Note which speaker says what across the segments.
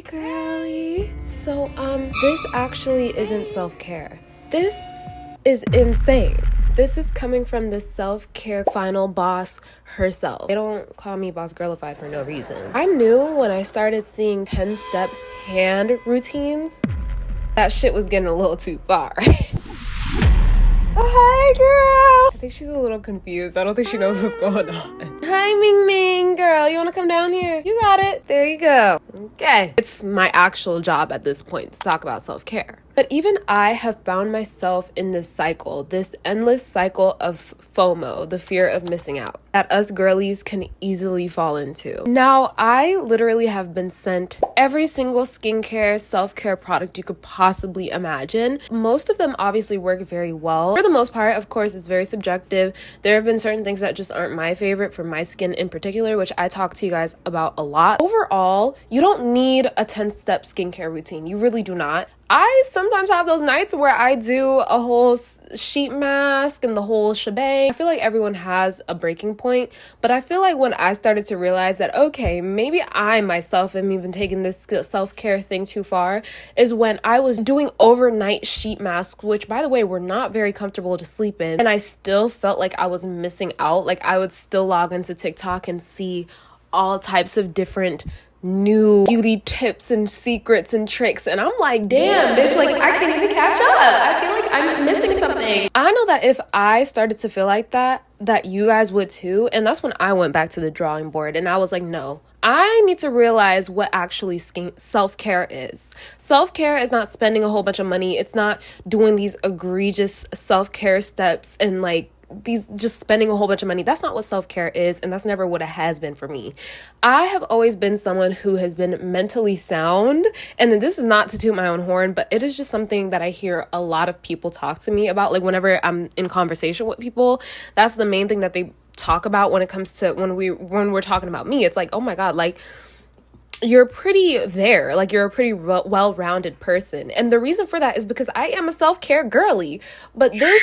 Speaker 1: Girly. So, this actually isn't self-care. This is insane. This is coming from the self-care final boss herself. They don't call me boss girlified for no reason. I knew when I started seeing 10-step hand routines, that shit was getting a little too far. Hi, girl. I think she's a little confused. I don't think she knows what's going on. Hi, Ming Ming, girl. You want to come down here? You got it. There you go. Okay. It's my actual job at this point to talk about self-care. But even I have found myself in this cycle, this endless cycle of FOMO, the fear of missing out, that us girlies can easily fall into. Now, I literally have been sent every single skincare, self-care product you could possibly imagine. Most of them obviously work very well. For the most part, of course, it's very subjective. There have been certain things that just aren't my favorite for my skin in particular, which I talk to you guys about a lot. Overall, you don't need a 10-step skincare routine. You really do not. I sometimes have those nights where I do a whole sheet mask and the whole shebang. I feel like everyone has a breaking point, but I feel like when I started to realize that, okay, maybe I myself am even taking this self-care thing too far, is when I was doing overnight sheet masks, which, by the way, were not very comfortable to sleep in, and I still felt like I was missing out. Like, I would still log into TikTok and see all types of different new beauty tips and secrets and tricks, and I'm like, damn, bitch, like I can't even catch up. I feel like I'm missing something. I know that if I started to feel like that you guys would too, and that's when I went back to the drawing board and I was like, no, I need to realize what actually self-care is. Self-care is not spending a whole bunch of money. It's not doing these egregious self-care steps and like these just spending a whole bunch of money. That's not what self-care is, and that's never what it has been for me. I have always been someone who has been mentally sound, and this is not to toot my own horn, but it is just something that I hear a lot of people talk to me about. Like, whenever I'm in conversation with people, that's the main thing that they talk about when it comes to when we're talking about me. It's like, oh my God, like, you're pretty there, like you're a pretty well-rounded person. And the reason for that is because I am a self-care girly, but this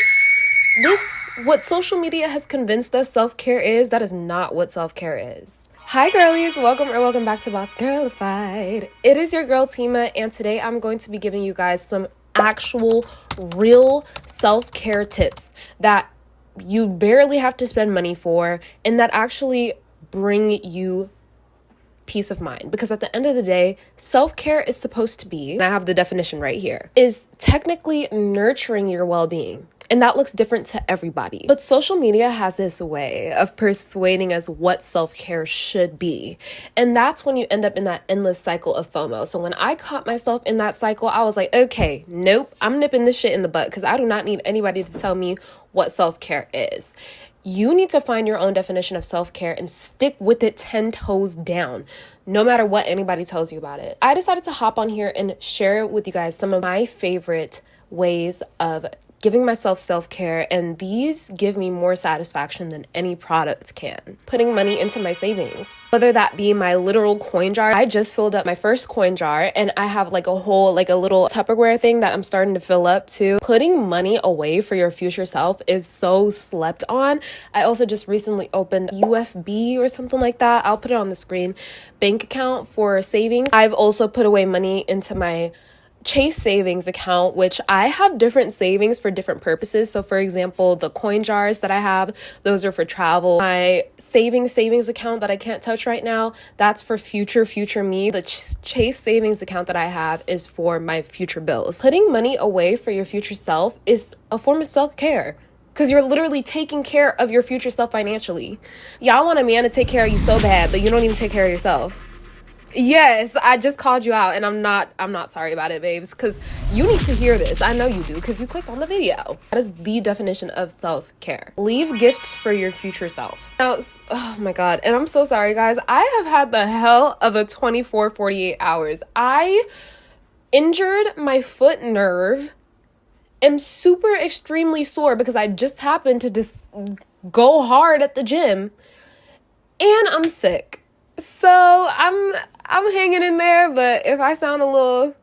Speaker 1: what social media has convinced us self-care is, that is not what self-care is. Hi girlies, welcome back to Boss Girlified. It is your girl Tima, and today I'm going to be giving you guys some actual real self-care tips that you barely have to spend money for and that actually bring you peace of mind. Because at the end of the day, self-care is supposed to be, and I have the definition right here, is technically nurturing your well-being. And that looks different to everybody. But social media has this way of persuading us what self-care should be. And that's when you end up in that endless cycle of FOMO. So when I caught myself in that cycle, I was like, okay, nope, I'm nipping this shit in the butt because I do not need anybody to tell me what self-care is. You need to find your own definition of self-care and stick with it 10 toes down, no matter what anybody tells you about it. I decided to hop on here and share with you guys some of my favorite ways of giving myself self-care, and these give me more satisfaction than any product can. Putting money into my savings, whether that be my literal coin jar. I just filled up my first coin jar, and I have like a whole, like a little Tupperware thing that I'm starting to fill up too. Putting money away for your future self is so slept on. I also just recently opened UFB or something like that. I'll put it on the screen. Bank account for savings. I've also put away money into my Chase savings account, which I have different savings for different purposes. So for example, the coin jars that I have, those are for travel. My savings account that I can't touch right now, that's for future me. The Chase savings account that I have is for my future bills. Putting money away for your future self is a form of self-care, because you're literally taking care of your future self financially. Y'all want a man to take care of you so bad, but you don't even take care of yourself. Yes, I just called you out, and I'm not sorry about it, babes, because you need to hear this. I know you do, because you clicked on the video. That is the definition of self-care. Leave gifts for your future self. Now, oh my God, and I'm so sorry, guys. I have had the hell of a 48 hours. I injured my foot nerve. I'm super extremely sore because I just happened to just go hard at the gym, and I'm sick. So I'm hanging in there, but if I sound a little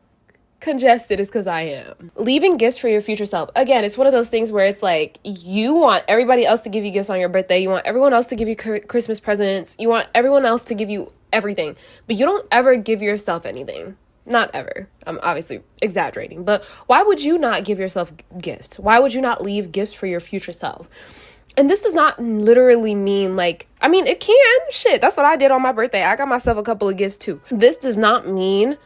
Speaker 1: congested, it's because I am. Leaving gifts for your future self. Again, it's one of those things where it's like, you want everybody else to give you gifts on your birthday. You want everyone else to give you Christmas presents. You want everyone else to give you everything, but you don't ever give yourself anything. Not ever. I'm obviously exaggerating, but why would you not give yourself gifts? Why would you not leave gifts for your future self? And this does not literally mean like, I mean, it can. Shit, that's what I did on my birthday. I got myself a couple of gifts too. This does not mean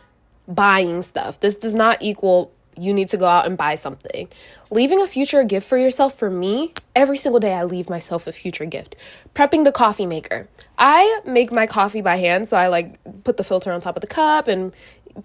Speaker 1: buying stuff. This does not equal you need to go out and buy something. Leaving a future gift for yourself, for me, every single day I leave myself a future gift. Prepping the coffee maker. I make my coffee by hand, so I like put the filter on top of the cup and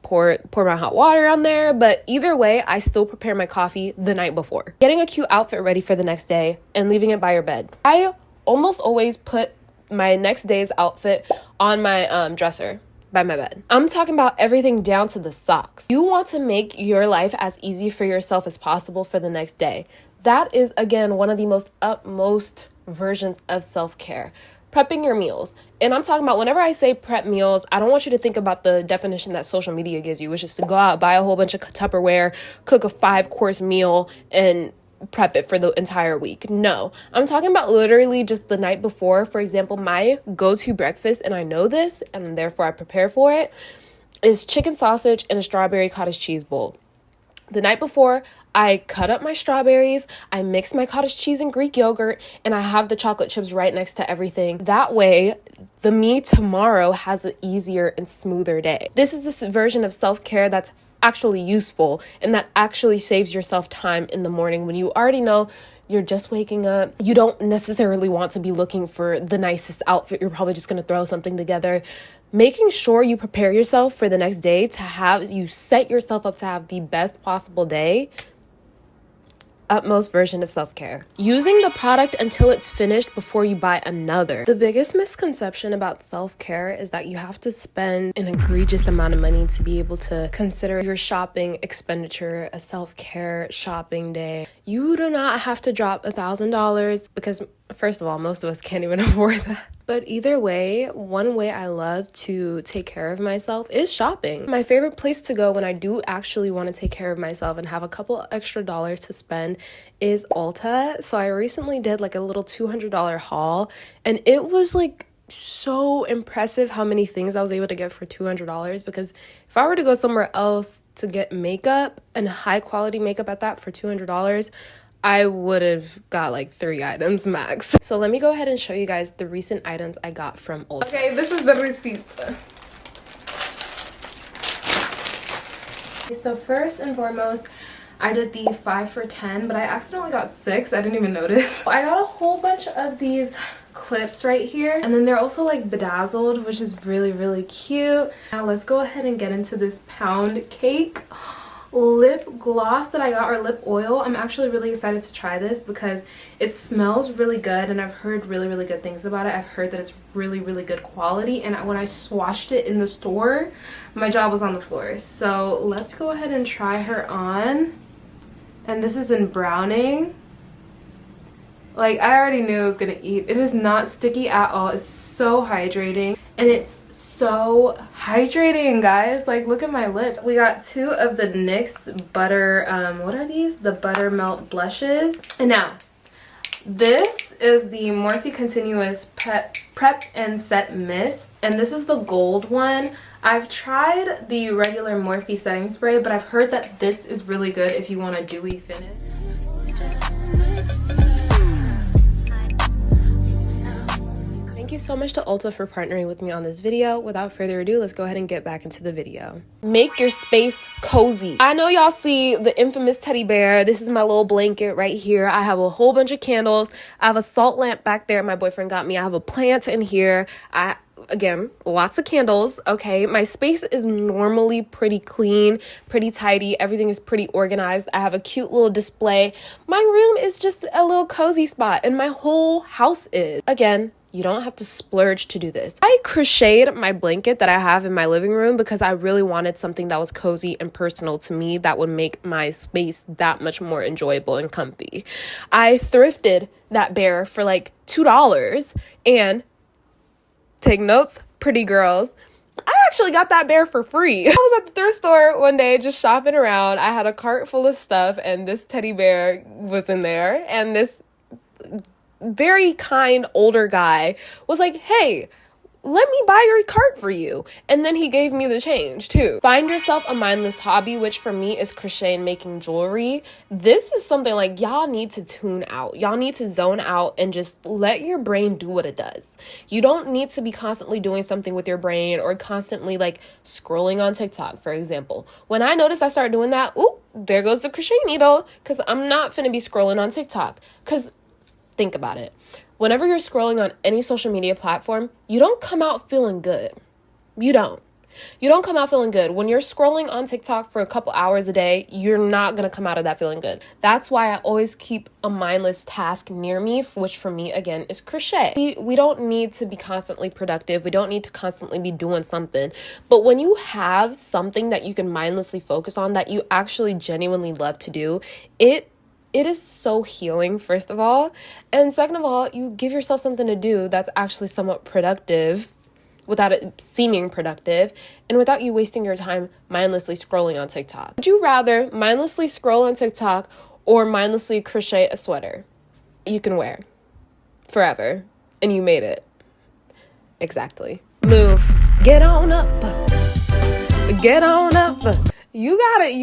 Speaker 1: pour my hot water on there. But either way, I still prepare my coffee the night before. Getting a cute outfit ready for the next day and leaving it by your bed. I almost always put my next day's outfit on my dresser by my bed. I'm talking about everything down to the socks. You want to make your life as easy for yourself as possible for the next day. That is, again, one of the most utmost versions of self-care. Prepping your meals. And I'm talking about, whenever I say prep meals, I don't want you to think about the definition that social media gives you, which is to go out, buy a whole bunch of Tupperware, cook a 5-course meal, and prep it for the entire week. No, I'm talking about literally just the night before. For example, my go-to breakfast, and I know this, and therefore I prepare for it, is chicken sausage and a strawberry cottage cheese bowl. The night before, I cut up my strawberries, I mix my cottage cheese and Greek yogurt, and I have the chocolate chips right next to everything. That way, the me tomorrow has an easier and smoother day. This is this version of self-care that's actually useful and that actually saves yourself time in the morning when you already know you're just waking up. You don't necessarily want to be looking for the nicest outfit. You're probably just going to throw something together. Making sure you prepare yourself for the next day to have, you set yourself up to have the best possible day. Utmost version of self-care. Using the product until it's finished before you buy another. The biggest misconception about self-care is that you have to spend an egregious amount of money to be able to consider your shopping expenditure a self-care shopping day. You do not have to drop $1,000 because, first of all, most of us can't even afford that. But either way, one way I love to take care of myself is shopping. My favorite place to go when I do actually want to take care of myself and have a couple extra dollars to spend is Ulta. So I recently did like a little $200 haul, and it was like so impressive how many things I was able to get for $200, because if I were to go somewhere else to get makeup and high quality makeup at that for $200, I would have got like 3 items max. So let me go ahead and show you guys the recent items I got from Ulta. Okay, this is the receipt. So first and foremost, I did the 5 for $10, but I accidentally got 6. I didn't even notice. I got a whole bunch of these clips right here, and then they're also like bedazzled, which is really, really cute. Now let's go ahead and get into this pound cake lip gloss that I got, or lip oil. I'm actually really excited to try this because it smells really good, and I've heard really, really good things about it. I've heard that it's really, really good quality, and when I swatched it in the store, my jaw was on the floor. So let's go ahead and try her on. And this is in browning. Like, I already knew I was gonna eat. It is not sticky at all. It's so hydrating, and it's so hydrating, guys. Like, look at my lips. We got 2 of the NYX butter, what are these? The Buttermelt blushes. And now, this is the Morphe Continuous Prep and Set Mist, and this is the gold one. I've tried the regular Morphe setting spray, but I've heard that this is really good if you want a dewy finish. Thank you so much to Ulta for partnering with me on this video. Without further ado, let's go ahead and get back into the video. Make your space cozy. I know y'all see the infamous teddy bear. This is my little blanket right here. I have a whole bunch of candles. I have a salt lamp back there my boyfriend got me. I have a plant in here. Again, lots of candles. Okay, my space is normally pretty clean, pretty tidy. Everything is pretty organized. I have a cute little display. My room is just a little cozy spot, and my whole house is. Again, you don't have to splurge to do this. I crocheted my blanket that I have in my living room because I really wanted something that was cozy and personal to me that would make my space that much more enjoyable and comfy. I thrifted that bear for like $2, and take notes, pretty girls, I actually got that bear for free. I was at the thrift store one day just shopping around. I had a cart full of stuff, and this teddy bear was in there, and this very kind older guy was like, hey, let me buy your cart for you. And then he gave me the change too. Find yourself a mindless hobby, which for me is crochet and making jewelry. This is something like y'all need to tune out. Y'all need to zone out and just let your brain do what it does. You don't need to be constantly doing something with your brain or constantly like scrolling on TikTok, for example. When I noticed I started doing that, ooh, there goes the crochet needle, because I'm not finna be scrolling on TikTok. Because think about it. Whenever you're scrolling on any social media platform, you don't come out feeling good. You don't. You don't come out feeling good. When you're scrolling on TikTok for a couple hours a day, you're not going to come out of that feeling good. That's why I always keep a mindless task near me, which for me, again, is crochet. We don't need to be constantly productive. We don't need to constantly be doing something. But when you have something that you can mindlessly focus on that you actually genuinely love to do, it is so healing, first of all. And second of all, you give yourself something to do that's actually somewhat productive without it seeming productive and without you wasting your time mindlessly scrolling on TikTok. Would you rather mindlessly scroll on TikTok or mindlessly crochet a sweater you can wear forever and you made it? Exactly. Move. Get on up. Get on up. You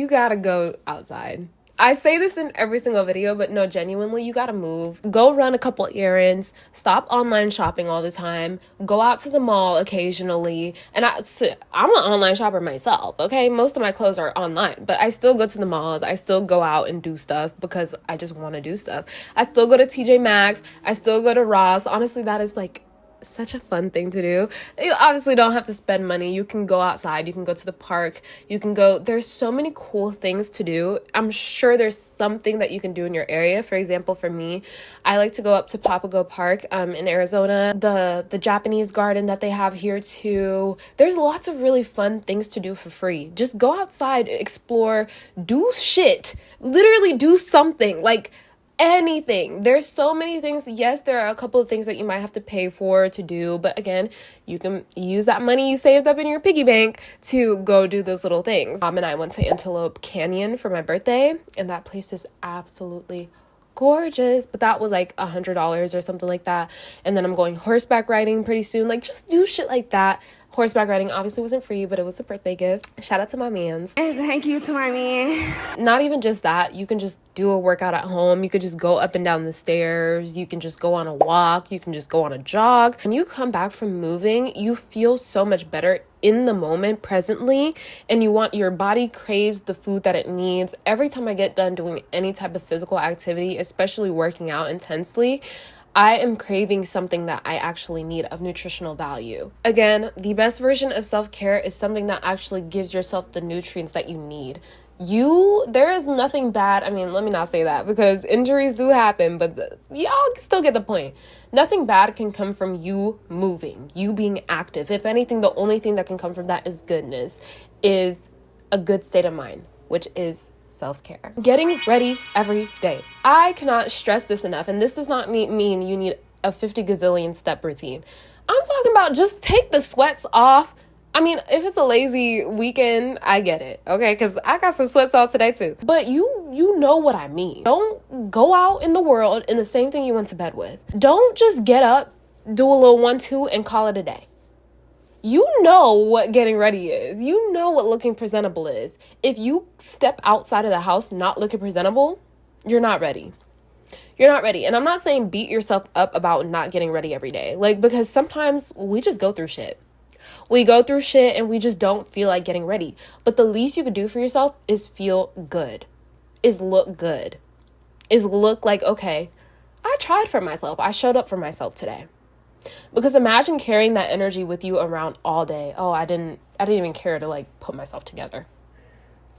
Speaker 1: gotta go outside. I say this in every single video, but no, genuinely, you gotta move. Go run a couple errands. Stop online shopping all the time. Go out to the mall occasionally. And I'm an online shopper myself, okay? Most of my clothes are online, but I still go to the malls. I still go out and do stuff because I just want to do stuff. I still go to TJ Maxx. I still go to Ross. Honestly, that is like such a fun thing to do. You obviously don't have to spend money. You can go outside, you can go to the park, there's so many cool things to do. I'm sure there's something that you can do in your area. For example, for me, I like to go up to Papago Park in Arizona, the Japanese garden that they have here too. There's lots of really fun things to do for free. Just go outside, explore, do shit, literally do something, like anything. There's so many things. Yes, there are a couple of things that you might have to pay for to do, but again, you can use that money you saved up in your piggy bank to go do those little things. Mom and I went to Antelope Canyon for my birthday, and that place is absolutely gorgeous, but that was like $100 or something like that. And then I'm going horseback riding pretty soon. Like, just do shit like that. Horseback riding obviously wasn't free, but it was a birthday gift. Shout out to my mans.
Speaker 2: And thank you to my man.
Speaker 1: Not even just that. You can just do a workout at home. You could just go up and down the stairs. You can just go on a walk. You can just go on a jog. When you come back from moving, you feel so much better in the moment, presently, and your body craves the food that it needs. Every time I get done doing any type of physical activity, especially working out intensely, I am craving something that I actually need of nutritional value. Again, the best version of self-care is something that actually gives yourself the nutrients that you need. There is nothing bad. I mean, let me not say that because injuries do happen, but y'all still get the point. Nothing bad can come from you moving, you being active. If anything, the only thing that can come from that is goodness, is a good state of mind, which is self-care. Getting ready every day. I cannot stress this enough, and this does not mean you need a 50 gazillion step routine. I'm talking about just take the sweats off. I mean, if it's a lazy weekend, I get it, okay? Because I got some sweats on today too. But you know what I mean. Don't go out in the world in the same thing you went to bed with. Don't just get up, do a little 1-2, and call it a day. You know what getting ready is. You know what looking presentable is. If you step outside of the house not looking presentable, you're not ready. You're not ready. And I'm not saying beat yourself up about not getting ready every day. Like, because sometimes we just go through shit. We go through shit and we just don't feel like getting ready. But the least you could do for yourself is feel good, is look good, is look like, okay, I tried for myself. I showed up for myself today. Because imagine carrying that energy with you around all day. Oh, I didn't even care to like put myself together.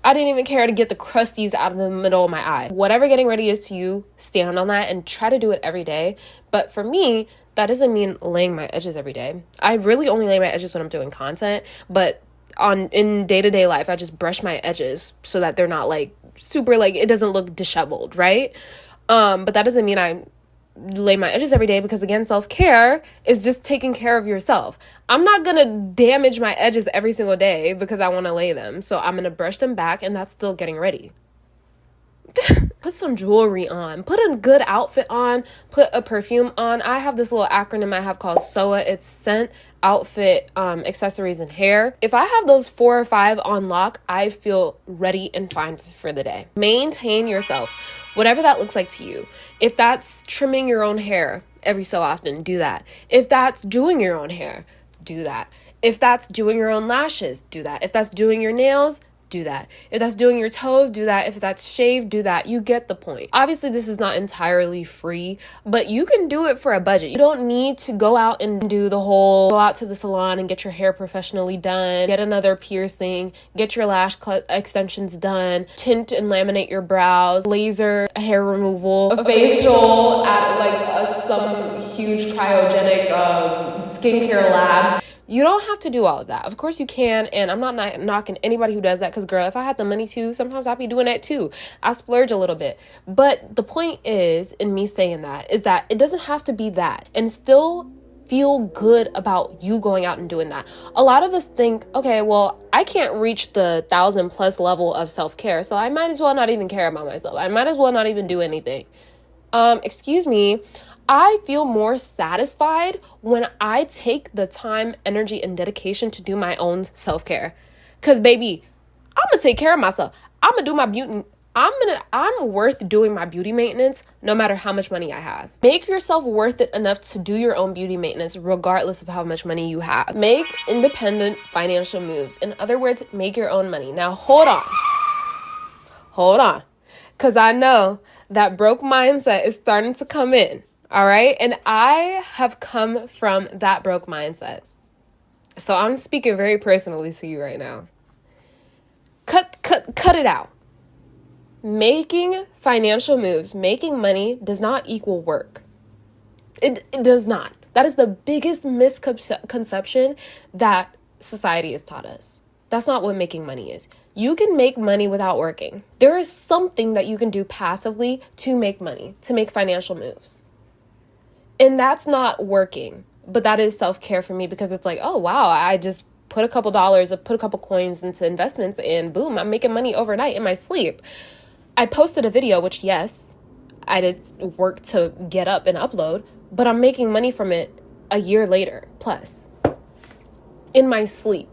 Speaker 1: I didn't even care to get the crusties out of the middle of my eye. Whatever getting ready is to you, stand on that and try to do it every day. But for me, that doesn't mean laying my edges every day. I really only lay my edges when I'm doing content, but in day-to-day life, I just brush my edges so that they're not like super, like it doesn't look disheveled, right? But that doesn't mean I lay my edges every day, because again, self-care is just taking care of yourself. I'm not gonna damage my edges every single day because I want to lay them. So I'm gonna brush them back, and that's still getting ready. Put some jewelry on, put a good outfit on, put a perfume on. I have this little acronym I have called SOA. It's scent, outfit, accessories, and hair. If I have those 4 or 5 on lock, I feel ready and fine for the day. Maintain yourself, whatever that looks like to you. If that's trimming your own hair every so often, do that. If that's doing your own hair, do that. If that's doing your own lashes, do that. If that's doing your nails, do that. If that's doing your toes, do that. If that's shaved, do that. You get the point. Obviously, this is not entirely free, but you can do it for a budget. You don't need to go out and do the whole, go out to the salon and get your hair professionally done, get another piercing, get your lash extensions done, tint and laminate your brows, laser hair removal, a facial at like some huge cryogenic skincare lab. You don't have to do all of that. Of course you can, and I'm not knocking anybody who does that, because girl, if I had the money to, sometimes I'd be doing that too. I splurge a little bit. But the point is, in me saying that, is that it doesn't have to be that, and still feel good about you going out and doing that. A lot of us think, okay, well, I can't reach the 1,000+ level of self-care, so I might as well not even care about myself. I might as well not even do anything. Excuse me. I feel more satisfied when I take the time, energy, and dedication to do my own self-care. Cause baby, I'm gonna take care of myself. I'm gonna do my beauty. I'm worth doing my beauty maintenance no matter how much money I have. Make yourself worth it enough to do your own beauty maintenance regardless of how much money you have. Make independent financial moves. In other words, make your own money. Now hold on. Cause I know that broke mindset is starting to come in. All right. And I have come from that broke mindset. So I'm speaking very personally to you right now. Cut it out. Making financial moves, making money does not equal work. It does not. That is the biggest misconception that society has taught us. That's not what making money is. You can make money without working. There is something that you can do passively to make money, to make financial moves. And that's not working, but that is self-care for me, because it's like, oh, wow, I just put a couple dollars, I put a couple coins into investments, and boom, I'm making money overnight in my sleep. I posted a video, which yes, I did work to get up and upload, but I'm making money from it a year later, plus, in my sleep.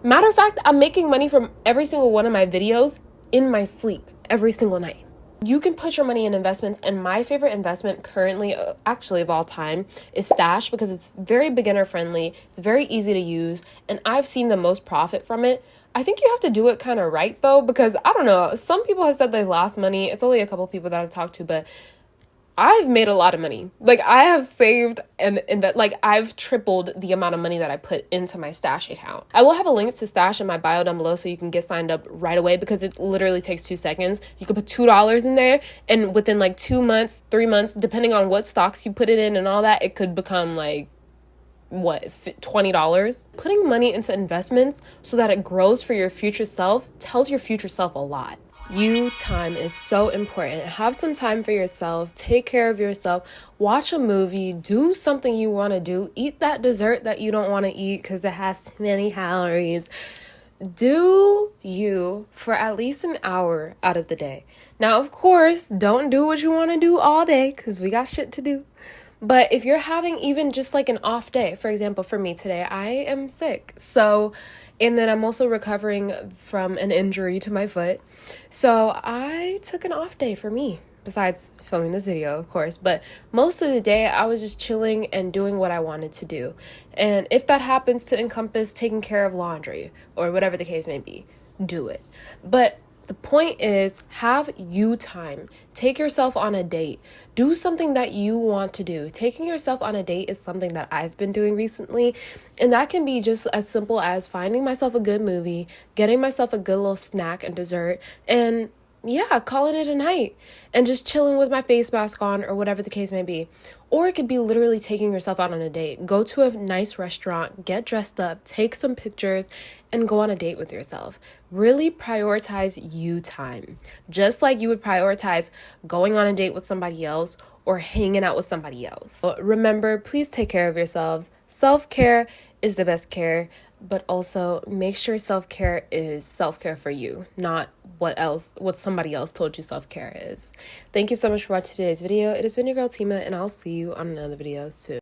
Speaker 1: Matter of fact, I'm making money from every single one of my videos in my sleep every single night. You can put your money in investments, and my favorite investment currently, actually of all time, is Stash, because it's very beginner friendly, it's very easy to use, and I've seen the most profit from it. I think you have to do it kind of right though, because I don't know, some people have said they've lost money. It's only a couple people that I've talked to, but I've made a lot of money. Like I have saved and like I've tripled the amount of money that I put into my Stash account. I will have a link to Stash in my bio down below so you can get signed up right away, because it literally takes 2 seconds. You could put $2 in there, and within like 2 months, 3 months, depending on what stocks you put it in and all that, it could become like $20. Putting money into investments so that it grows for your future self tells your future self a lot. You time is so important. Have some time for yourself. Take care of yourself. Watch a movie. Do something you want to do. Eat that dessert that you don't want to eat because it has too many calories. Do you for at least an hour out of the day. Now, of course, don't do what you want to do all day because we got shit to do. But if you're having even just like an off day, for example, for me today, I am sick. And then I'm also recovering from an injury to my foot. So I took an off day for me, besides filming this video, of course. But most of the day, I was just chilling and doing what I wanted to do. And if that happens to encompass taking care of laundry or whatever the case may be, do it. But the point is, have you time. Take yourself on a date. Do something that you want to do. Taking yourself on a date is something that I've been doing recently. And that can be just as simple as finding myself a good movie, getting myself a good little snack and dessert, and calling it a night and just chilling with my face mask on or whatever the case may be. Or it could be literally taking yourself out on a date. Go to a nice restaurant, get dressed up, take some pictures, and go on a date with yourself. Really prioritize you time. Just like you would prioritize going on a date with somebody else or hanging out with somebody else. But remember, please take care of yourselves. Self-care is the best care, but also make sure self-care is self-care for you, not what somebody else told you self-care is. Thank you so much for watching today's video. It has been your girl Tima, and I'll see you on another video soon.